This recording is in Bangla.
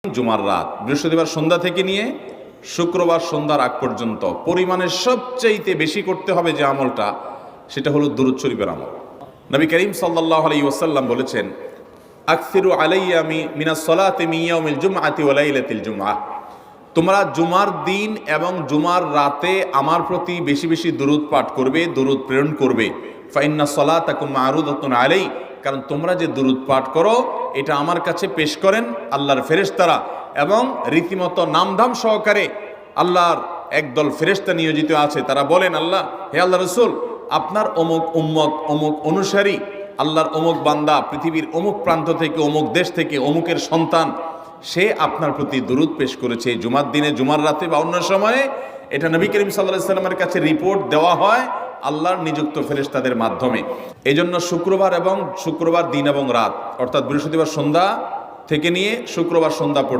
জুমার রাত, বৃহস্পতিবার সন্ধ্যা থেকে নিয়ে শুক্রবার সন্ধ্যার আগ পর্যন্ত পরিমাণের সবচাইতে বেশি করতে হবে যে আমলটা, সেটা হলো দুরূদ শরীফের আমল। নবী করিম সাল্লাল্লাহু আলাইহি ওয়াসাল্লাম বলেছেন, আকসিরু আলাইয়া মিনাস সালাতি মিন ইয়াউমিল জুমআতি ওয়া লাইলাতিল জুমআহ, তোমরা জুমার দিন এবং জুমার রাতে আমার প্রতি বেশি বেশি দুরূদ পাঠ করবে, দুরূদ প্রেরণ করবে। ফা ইন্না সালাতাকুম মা'রুদাতুন আলাই, কারণ তোমরা যে দুরূদ পাঠ করো এটা আমার কাছে পেশ করেন আল্লাহর ফেরেশতারা, এবং রীতিমতো নামধাম সহকারে আল্লাহর একদল ফেরেশতা নিয়োজিত আছে। তারা বলেন, আল্লাহ, হে আল্লাহ রসুল, আপনার অমুক উম্মত, অমুক অনুসারী, আল্লাহর অমুক বান্দা পৃথিবীর অমুক প্রান্ত থেকে, অমুক দেশ থেকে, অমুকের সন্তান, সে আপনার প্রতি দুরূদ পেশ করেছে জুমার দিনে, জুমার রাতে বা অন্য সময়ে। এটা নবী করিম সাল্লাল্লাহু আলাইহি ওয়াসাল্লামের কাছে রিপোর্ট দেওয়া হয় আল্লাহর নিযুক্ত ফেরেশতাদের মাধ্যমে। এই জন্য শুক্রবার দিন এবং রাত, অর্থাৎ বৃহস্পতিবার সন্ধ্যা থেকে নিয়ে শুক্রবার সন্ধ্যা পর্যন্ত